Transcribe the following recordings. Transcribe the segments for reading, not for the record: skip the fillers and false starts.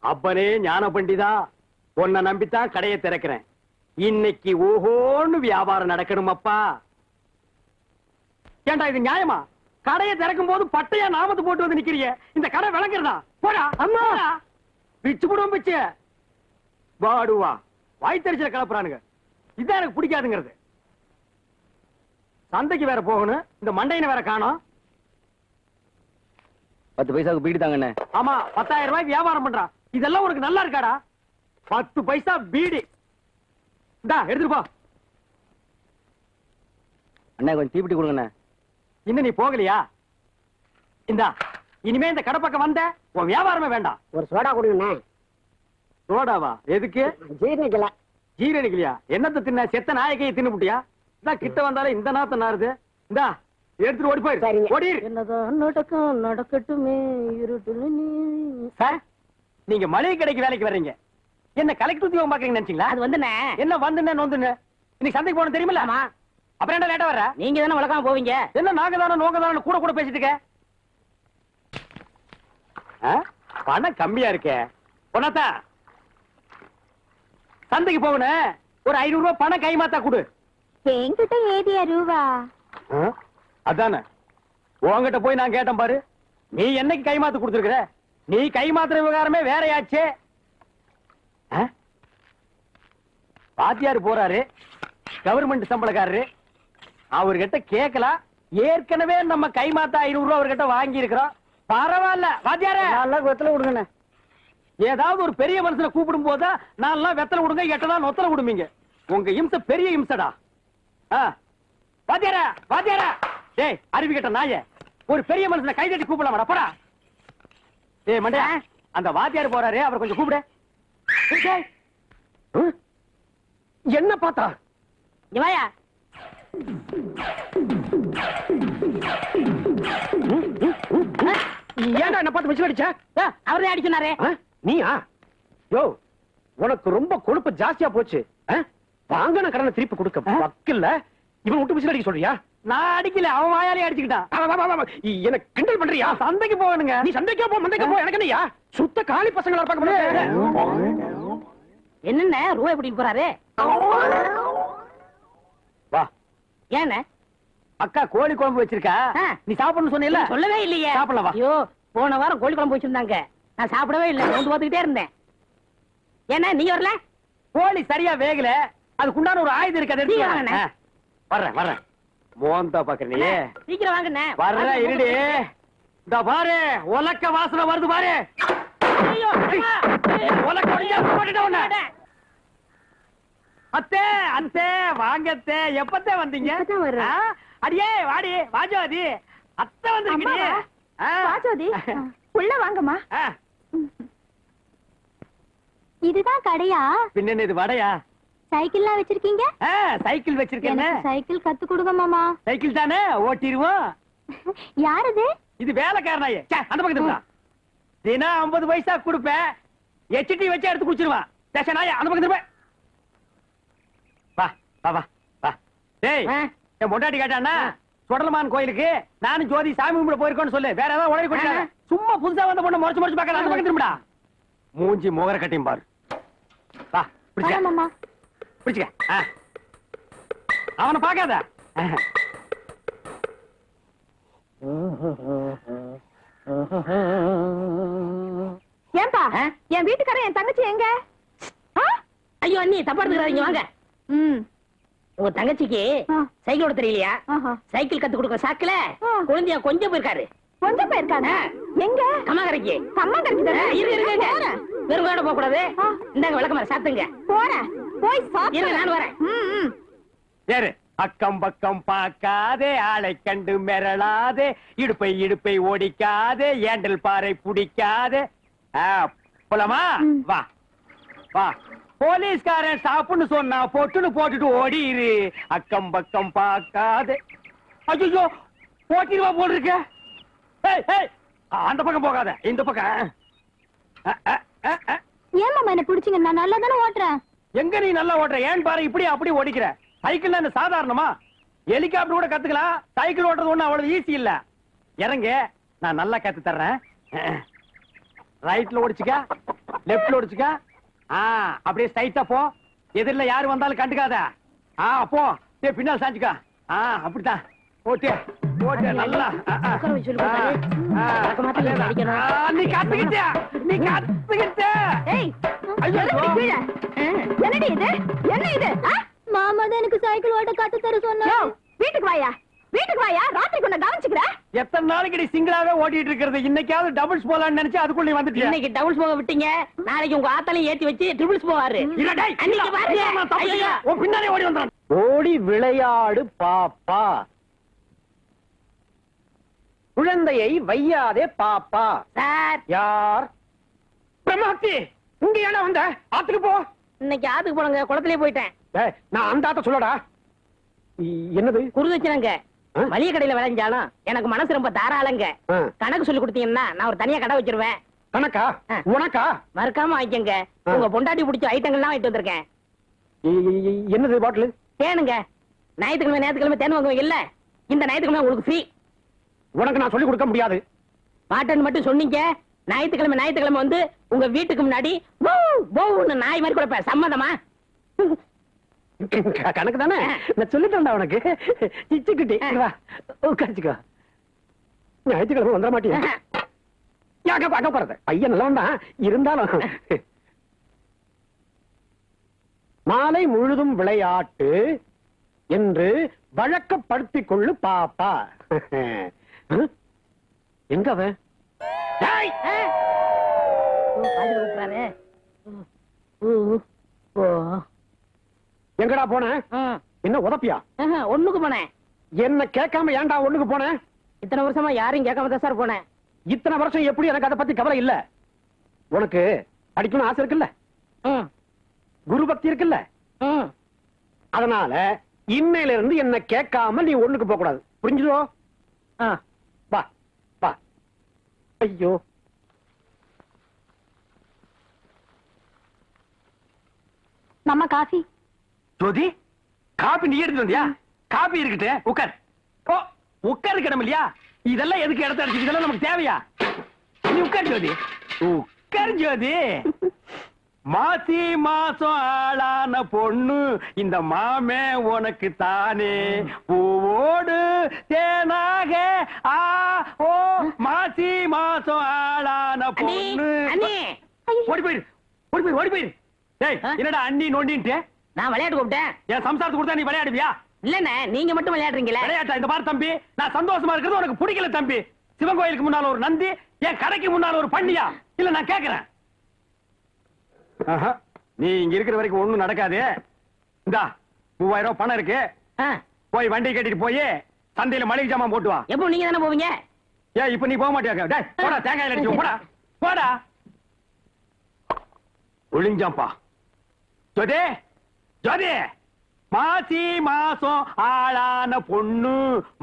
அப்பனே ஞான பண்டிதா, உன்னை நம்பித்தான் கடையை திறக்கிறேன். இன்னைக்கு ஓஹோன்னு வியாபாரம் நடக்கணும் அப்பா. ஏண்டா இது நியாயமா? கடையை திறக்கும் போது பட்டையா நாமத்து போட்டு வந்து நிக்கிறீங்க. இந்த கடை விளங்குறதா? போடா அம்மா, பிச்சு போடுவோம் பிச்சு. வாடுவா வாய்த்தறிச்சல கலப்புறானுங்க. இதான் எனக்கு பிடிக்காதுங்கிறது. சந்தைக்கு வேற போகணும், இந்த மண்டையின வேற காணோம். 10 பைசாவுக்கு பீடி தாங்கண்ணே. ஆமா, 10,000 ரூபாய்க்கு வியாபாரம் பண்றான். இதெல்லாம் உனக்கு நல்லா இருக்காடா? 10 பைசா பீடி. இந்தா எடுத்துட்டு போ. அண்ணா கொஞ்சம் தீப்பிட்டி கொடுங்கண்ணே. இன்னும் நீ போகலையா? இந்தா, இனிமே இந்த கடை பக்கம் வந்த உன் வியாபாரமே வேண்டாம். ஒரு சோடா கொடுங்கண்ணே. சோடாவா? எதுக்கு? ஜீரணிக்கல. ஜீரணிக்கலையா? என்னத்தை தின்ன? செத்த நாயக்கையை தின்னுபுட்டியா? இதான் கிட்ட வந்தாலே இந்த நாத்த நாருது. இந்தா எடுத்துட்டு ஓடி போயிரு. ஓடி. என்னதான் நடக்கும் நடக்கட்டுமே இருட்டுல நீ. சார், நீங்க மளிகை கடைக்கு வேலைக்கு வர்றீங்க, என்ன கலெக்டர் உத்தியோகம் பாக்குறீங்க நினைச்சீங்களா? அது வந்துண்ணே. என்ன வந்துன்னு நோந்துன்னு? இன்னைக்கு சந்தைக்கு போன தெரியுமில்ல? ஆமா. அப்புறம் என்ன லேட்டா வர்ற? நீங்க தானே வழக்காம போவீங்க. என்ன நாங்க தானே நோங்க தானே கூட கூட பேசிட்டு இருக்க? பணம் கம்மியா இருக்கே. பொண்ணாத்தா, சந்தைக்கு போகணும், ஒரு 500 ரூபாய் பணம் கைமாத்தா கொடு. என்கிட்ட ஏதியா ரூபா? அதானே உன்கிட்ட போய் நான் கேட்டேன் பாரு. நீ என்னைக்கு கைமாத்து கொடுத்துருக்குற? நீ கைமாத்துற விவகாரமே வேறையாச்சே. பாத்தியாரு போறாரு, கவர்மெண்ட் சம்பளக்காரரு, அவர்கிட்ட கேட்கலாம். ஏற்கனவே நம்ம கைமாத்தா 500 ரூபாய் அவர்கிட்ட வாங்கி இருக்கிறோம். பரவாயில்ல வாத்தியார, வெத்தலை கொடுங்கண்ணே. ஏதாவது ஒரு பெரிய மனுஷனை கூப்பிடும் போதா நான் வெத்தலை கொடுங்க, எட்டனா நொத்தலை கொடுப்பீங்க. உங்க இம்சை பெரிய இம்சடா. வாத்தியார வாத்தியார, டேய் அறிவி கேட்ட நாயே, ஒரு பெரிய மனுஷனை கைதட்டி கூப்பிடலாமாடா? போடா. டேய் மண்டே, அந்த வாத்தியார் போறாரு, அவர் கொஞ்சம் கூப்பிடு. என்ன பார்த்தா? இவாயா ஏன்டா என்ன பார்த்து விசில் அடிச்ச? அவரே அடிச்சுனாரே. நீயா? யோ, உனக்கு ரொம்ப கொழுப்பு ஜாஸ்தியா போச்சு. வாங்கின கடனை திருப்பி கொடுக்க வக்கில்ல. இவன் விட்டு விசில் அடிக்க சொல்றியா? நான் அடிக்கல, அவன் வாயாலே அடிச்சுக்கிட்டான். என்ன கிண்டல் பண்றியா? சந்தைக்கு போகணுங்க. நீ சந்தைக்கே போ, மந்தைக்கு போ. எனக்கு என்னையா சுத்த காலி பசங்களா பார்க்க முடியாது. என்னென்ன ரூபாய் எப்படின்னு போறாரு? வா. ஏன்னு அக்கா கோழி குழம்பு வச்சிருக்கா, நீ சாப்பிடணும் சொன்னீல்ல? சொல்லவே இல்லையே. சாப்பிடலாம். ஐயோ, போன வாரம் கோழி குழம்பு வச்சிருந்தாங்க, நான் சாப்பிடவே இல்லை, வந்து பார்த்துக்கிட்டே இருந்தேன். ஏன்னா நீ வரல? கோழி சரியா வேகல, அதுக்குண்டான ஒரு ஆயுதம் இருக்கு, அதை எடுத்து வர்றேன் வர்றேன். மோந்தா பாக்குறீ? சீக்கிரம் வாங்கண்ணே. வர்ற இருடி. இந்த பாரு, உலக்க வாசனை வருது பாரு. அத்தே அத்தே வாங்கத்தே, எப்பத்தே வந்தீங்க? அடியே வாடி வாஜோதி, அத்தை வந்திருக்கீங்க. வாஜோதி, உள்ள வாங்கம்மா. இதுதான் கடையா? பின்ன இது வடையா? சைக்கிள்லாம் வச்சிருக்கீங்க? சைக்கிள் வச்சிருக்கேன். சைக்கிள் கத்து கொடுங்க மாமா. சைக்கிள் தானே, ஓட்டிடுவோம். யார் இது? இது வேலைக்காரனாயே. அந்த பக்கத்துல தினம் 50 பைசா கொடுப்பேன், எச்டி வச்சு எடுத்து குடிச்சிருவான். அந்த பக்கத்துல வா வா வா வா. டேய், என் பொண்டாட்டி கேட்டானா சுடலமான் கோயிலுக்கு நானும் ஜோதி சாமி கும்பிட போயிருக்கோன்னு சொல்லு. வேற ஏதாவது உடனே கொண்டாங்க. சும்மா புதுசா வந்த பொண்ணு முறைச்சு முறைச்சு பார்க்கல. அந்த பக்கம் திரும்படா. மூஞ்சி முகர கட்டியும் பாரு. வா பிடிச்ச பிடிச்சுக்க. அவனை பார்க்காத. ஏன்பா, என் வீட்டுக்காரன் என் தங்கச்சி எங்க? ஐயோ அண்ணி, தப்பா எடுத்துக்கிறாதீங்க, வாங்க. உங்க தங்கச்சிக்கு சைக்கிள் ஓட தெரியலையா? சைக்கிள் கத்து கொடுக்க சாக்குல குழந்தையா கொஞ்சம் போயிருக்காரு. கொஞ்சம் போயிருக்காங்க? எங்க? கம்மாக்கரைக்கு. கம்மாக்கரைக்கு தானே? இருங்க, வெறும் போக கூடாது. இந்தாங்க விளக்கமாறு சாப்பிடுங்க. போறேன், போய் சாப்பிடுங்க. நான் வரேன். யாரு? அக்கம் பக்கம் பார்க்காதே, ஆளை கண்டு மிரளாதே, இடுப்பை இடுப்பை ஓடிக்காதே, ஏண்டல் பாறை பிடிக்காதே. போலாமா? வா வா. போலீஸ்காரன் சாப்பின்னு சொன்னா பொட்டுன்னு போட்டுட்டு ஓடிரு. அக்கம் பக்கம் பார்க்காதே. ஐயோ, போட்டிருவா போல் இருக்க. அந்த பக்கம் போகாத, இந்த பக்கம். ஏன் மாமா என்ன பிடிச்சிங்க, நான் நல்லா தானே ஓட்டுறேன். எங்க நீ நல்லா ஓட்டுற? ஏன் பாரு இப்படி அப்படி ஓடிக்கிற. சைக்கிள் என்ன சாதாரணமா? ஹெலிகாப்டர் கூட கத்துக்கலாம். சைக்கிள் ஓட்டுறது ஒண்ணு அவ்வளவு ஈஸி இல்ல. இறங்க, நான் நல்லா கத்து தர்றேன். ரைட்ல ஓடிச்சுக்க, லெப்ட்ல ஓடிச்சுக்க. அப்படியே ஸ்ட்ரைட்டா போ. எதிரில யாரு வந்தாலும் கண்டுக்காத. போ. பின்னால் சாஞ்சுக்க. அப்படித்தான் ஓட்டு ஓட்டு நல்லா. நீ கத்துக்கிட்ட, நீ கத்துக்கிட்ட. என்னடி இது? என்ன இது? மாமா தான் எனக்கு சைக்கிள் ஓட்ட கத்து தர சொன்னாரு. வீட்டுக்கு வாயா, வீட்டுக்கு வாயா. ராத்திரி கொண்டு கவனிச்சுக்கிற. எத்தனை நாளைக்கு நீ சிங்கிளாவே ஓட்டிட்டு இருக்கிறது? இன்னைக்காவது டபுள்ஸ் போலான்னு நினைச்சு அதுக்குள்ள நீ வந்துட்டியா? இன்னைக்கு டபுள்ஸ் போக விட்டீங்க, நாளைக்கு உங்க ஆத்தாலையும் ஏத்தி வச்சு ட்ரிபிள்ஸ் போவாரு. உன் பின்னாலே ஓடி வந்தான். ஓடி விளையாடு பாப்பா, குழந்தையை வையாதே பாப்பா. சார், யார்? பிரம்மாத்தி, இங்க ஏன்னா வந்த? ஆத்துக்கு போ. இன்னைக்கு ஆத்துக்கு போனங்க, குளத்திலே போயிட்டேன். நான் அந்த ஆத்த சொல்லடா. என்னது? குருதட்சணைங்க. மளிகை கடையில விளைஞ்சாலும் எனக்கு மனசு ரொம்ப தாராளங்க. கணக்கு சொல்லி கொடுத்தீங்கன்னா நான் ஒரு தனியா கடை வச்சிருவேன். கணக்கா? உனக்கா? மறக்காம வாங்கிக்கங்க. உங்க பொண்டாட்டி பிடிச்ச ஐட்டங்கள்லாம் வாங்கிட்டு வந்திருக்கேன். என்னது பாட்டில்? தேனுங்க. ஞாயிற்றுக்கிழமை தேன் வாங்குவீங்க இல்ல, இந்த ஞாயிற்றுக்கிழமை உங்களுக்கு ஃப்ரீ. உனக்கு நான் சொல்லி கொடுக்க முடியாது. மாட்டேன்னு மட்டும் சொன்னீங்க, ஞாயிற்றுக்கிழமை வந்து உங்க வீட்டுக்கு முன்னாடி நாய் மாதிரி கொடுப்பேன். சம்மதமா? கணக்கு தானே, நான் சொல்லிட்டேன்டா உனக்கு. சிச்சுக்குட்டி உட்காந்துக்கோ. ஞாயிற்றுக்கிழமை வந்துட மாட்டியா? பார்க்க போறது பையன் நல்லவன் தான் இருந்தாலும். மாலை முழுதும் விளையாட்டு என்று வழக்கப்படுத்திக் கொள்ளு பாப்பா. எங்க அவன்? எங்கடா போன? என்ன உதப்பியா? ஒண்ணுக்கு போனேன். என்ன கேட்காம ஏன்டா ஒண்ணுக்கு போன? இத்தனை வருஷமா யாரையும் கேட்காம தான் சார் போனேன். இத்தனை வருஷம் எப்படி? எனக்கு அதை பத்தி கவலை இல்ல. உனக்கு படிக்கணும் ஆசை இருக்குல்ல, குரு பக்தி இருக்குல்ல, அதனால இன்னையில இருந்து என்ன கேட்காம நீ ஒண்ணுக்கு போக கூடாது. புரிஞ்சுதோ? வா வா. ஐயோ, மாமா காஃபி. ஜோதி, காபி நீ எடுத்து வந்தியா? காபி இருக்கட்டு, உட்கார். உட்காரு கிடம் இல்லையா? இதெல்லாம் எதுக்கு இடத்த அடிச்சு? இதெல்லாம் நமக்கு தேவையா? நீ உட்கார் ஜோதி, உட்கார் ஜோதி. மாசி மாசம் ஆளான பொண்ணு இந்த மாமே உனக்கு தானே, பூவோடு தேனாக ஓ மாசி மாசம் ஆளான பொண்ணு. ஓடி போயிரு, ஓடி போயிரு, ஓடி போயிரு. என்னடா அண்ணி நோண்டின்ட்டு? நான் விளையாட்டு கூப்பிட்டேன். என் சம்சாரத்துக்கு கொடுத்தா நீ விளையாடுவியா? இல்லண்ணே, நீங்க மட்டும் விளையாடுறீங்களா? விளையாட்டா? இந்த பாரு தம்பி, நான் சந்தோஷமா இருக்கிறது உனக்கு பிடிக்கல தம்பி. சிவன் கோயிலுக்கு முன்னால ஒரு நந்தி, என் கடைக்கு முன்னால ஒரு பண்ணியா? இல்ல நான் கேக்குறேன். நீ இங்க இருக்கிற வரைக்கும் ஒண்ணும் நடக்காது. இந்தா 3000 ரூபாய் பணம் இருக்கு, போய் வண்டி கட்டிட்டு போய் சந்தையில மளிகை ஜாமான் போட்டு வா. எப்போ நீங்க தானே போவீங்க? ஏன் இப்ப நீ போக மாட்டியா? போடா, தேங்காய் அடிச்சு போடா, போடா. ஒளிஞ்சாம்பா. ஜோதி, ஜோதி, மாசி மாசம் ஆளான பொண்ணு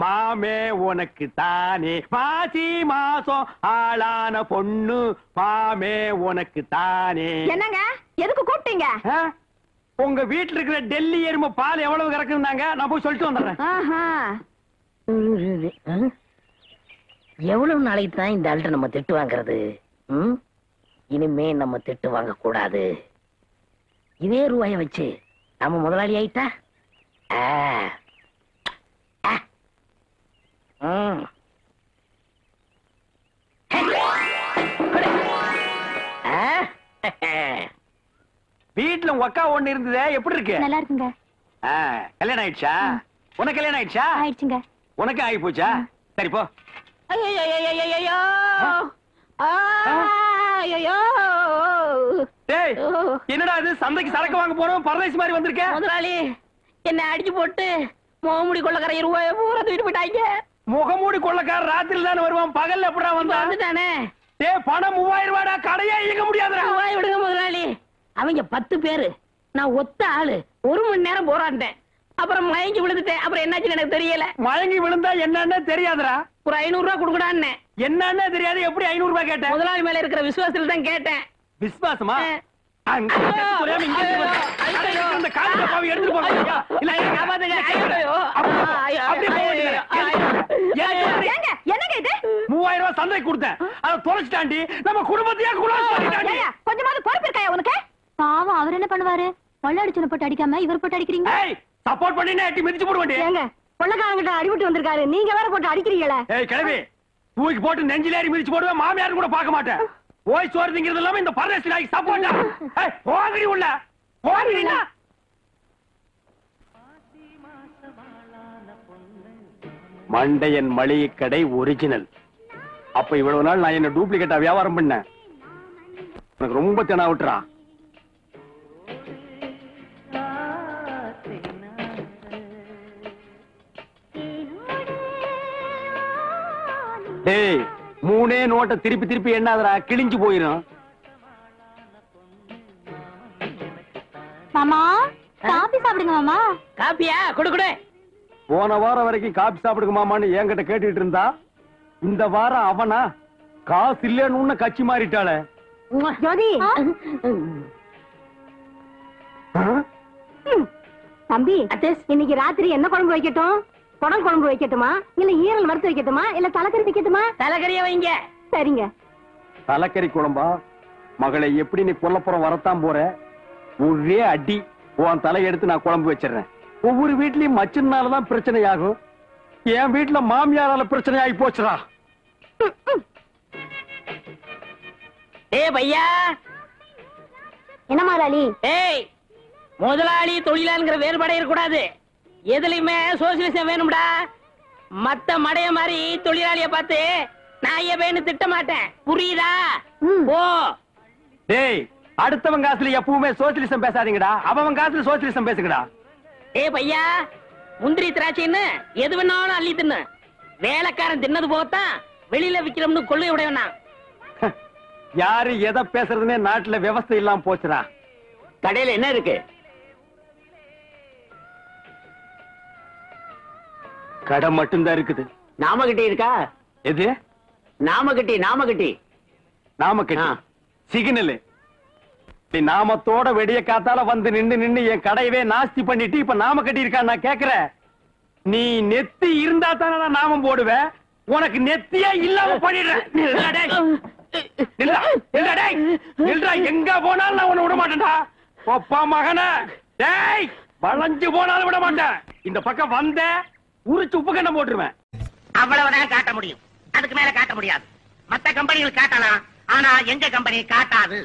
மாமே உனக்கு தானே, மாசி மாசம் ஆளான பொண்ணு மாமே உனக்கு தானே. என்னங்க, எதுக்கு கூப்பிட்டீங்க? உங்க வீட்டுல இருக்கிற டெல்லி எருமை பால் எவ்வளவு கறக்குறாங்க, நான் போய் சொல்லிட்டு வந்துடுறேன். எவ்வளவு நாளைக்கு தான் இந்த ஆள்கிட்ட நம்ம திட்டு வாங்குறது? இனிமே நம்ம திட்டு வாங்க கூடாது. இதே ரூபாய வச்சு நம்ம முதலாளி ஆயிட்டா. வீட்டுல உங்க அக்கா ஒண்ணு இருந்தது, எப்படி இருக்கு? நல்லா இருக்குங்க. கல்யாணம் ஆயிடுச்சா? உனக்கு கல்யாணம் ஆயிடுச்சா? ஆயிடுச்சுங்க. உனக்கு ஆகி போச்சா? சரி போ. என்னடா இது, சந்தைக்கு சரக்கு வாங்க போறோம் பரதேசி மாதிரி வந்திருக்க? முதலாளி என்ன அடிச்சு போட்டு முகமூடி கொள்ளக்கார ரூபாய பூரா தூக்கிட்டு போயிட்டாங்க. முகமூடி கொள்ளக்கார ராத்திரில தானே வருவான், பகல்ல எப்படா வந்துட்டானே? பணம் 3000 ரூபாடா, கடையே இயங்க முடியாதுடா. விடுங்க முதலாளி, அவங்க 10 பேரு, நான் ஒத்த ஆளு. 1 மணி நேரம் போராட்டேன், அப்புறம் மயங்கி விழுந்துட்டேன். அப்புறம் என்னாச்சுன்னு எனக்கு தெரியல. மயங்கி விழுந்தா என்னன்னு தெரியாதுடா. ஒரு 500 ரூபாய் என்னன்னு தெரியாது. எப்படி 500 ரூபாய் கேட்டேன்? முதலாளி மேல இருக்கிற விசுவாசத்துல தான் கேட்டேன். விசுவாசமா? அந்த காலி டப்பாவை எடுத்துட்டு போங்க ஐயா. இல்ல ஏங்க, என்னங்க இது? 3000 ரூபாய் சந்தை கொடுத்தேன். அதை தொலைச்சிட்டாண்டி. நம்ம குடும்பத்தையே குலாஸ் பண்ணிட்டாண்டி. ஏய்யா, கொஞ்சமாவது பொறுப்பு இருக்காயா உனக்கு? பாவம், அவர் என்ன பண்ணுவாரு? கொள்ளடிச்சன போட்டு அடிக்காம இவர் போட்டு அடிக்கிறீங்க. ஏய், சப்போர்ட் பண்ணினே எட்டி மிதிச்சு போடுவேண்டி. ஏங்க, கொள்ளக்காரங்கிட்ட அடிபட்டு வந்திருக்காரு, நீங்க வேற போட்டு அடிக்கிறீங்களே. ஏய் கிழவி, தூக்கி போட்டு நெஞ்சில ஏறி மிதிச்சு போடுவேன். மாமியார் கூட பார்க்க மாட்டேன். போய் சோறுங்கிறது இல்லாம இந்த பரதேசி நாய்க்கு சப்போர்ட்டா? ஏய், போங்கடி உள்ள. போங்கடினா. மண்டையன் மளிகை கடை ஒரிஜினல். அப்ப இவ்வளவு நாள் நான் என்ன டூப்ளிகேட்டா வியாபாரம் பண்ணேன். எனக்கு ரொம்ப தெனா விட்டுறா. டேய், 3 நோட்டை திருப்பி திருப்பி எண்ணாதடா, கிழிஞ்சு போயிரும். மாமா, காபி சாப்பிடுங்க மாமா. காப்பியா? குடு குடு. போன வாரம் வரைக்கும் காபி சாப்பிடுங்க மாமான்னு என்கிட்ட கேட்டுட்டு இருந்தா, இந்த வாரம் அவனா காசு இல்லன்னு கட்சி மாறிட்டாளே. ஜோதி, தம்பி, இன்னைக்கு ராத்திரி என்ன குழம்பு வைக்கட்டும்? குடல் குழம்பு வைக்கட்டுமா, இல்ல ஈரல் வறுத்து வைக்கட்டுமா, இல்ல தலைக்கறி வைக்கட்டுமா? தலைக்கறிய வைங்க. சரிங்க. தலைக்கறி குழம்பா? மகளை எப்படி நீ கொல்லப்புறம் வரத்தான் போற? ஒரே அடி உன் தலை எடுத்து நான் குழம்பு வச்சிடறேன். ஒவ்வொரு வீட்லயும் மச்சனாலதான் பிரச்சனை ஆகும். என் வீட்டுல மாமியாரால பிரச்சனை ஆகி போச்சுடா. ஏய் பையா. என்ன முதலாளி? ஏய், முதலாளி தொழிலாளிங்கிற வேறுபாடே இருக்கக்கூடாது. எதுலயுமே சோசியலிசம் வேணும்டா. மத்த மடைய மாதிரி தொழிலாளிய பார்த்து நான் ஏன்னு திட்ட மாட்டேன், புரியுதா? ஓ டேய், அடுத்தவன் காசுல எப்பவுமே சோசியலிசம் பேசாதீங்கடா. அவன் காசுல சோசியலிசம் பேசுங்கடா. ஏ பையா, முந்திரி திராட்சைன்னு எது வேணாலும் அள்ளி தின்னு. வேலைக்காரன் தின்னது போகத்தான் வெளியில விக்கிறோம்னு கொள்ளை உடையவனா. யாரு எதை பேசுறதுன்னே நாட்டுல விவசாயம் இல்லாம போச்சுடா. கடையில என்ன இருக்கு? கடை மட்டும்தான் இருக்குது. நாமகட்டி இருக்கா? எது? நாமகட்டி நாமக்கட்டி சிக்னல். நாமத்தோட வெடிய காத்தால வந்து நின்னு என் கடையவே நாஸ்தி பண்ணிட்டு இப்ப நாம கட்டி இருக்கா? நான் கேக்குறேன், நீ நெத்தி இருந்தா தானே நாமம் போடுவேன். உனக்கு நெத்தியே இல்லாம பண்ணிடுறேன். எங்க போனாலும் நான் உன்னை விட மாட்டேன்டா. ஒப்பா மகன, டேய், வளைஞ்சு போனாலும் விட மாட்டேன். இந்த பக்கம் வந்த உரிச்சு உப்பு கண்ணம் போட்டுருவேன். அவ்வளவுதான் காட்ட முடியும், அதுக்கு மேல காட்ட முடியாது. மத்த கம்பெனிகள் காட்டலாம், ஆனா எங்க கம்பெனி காட்டாது.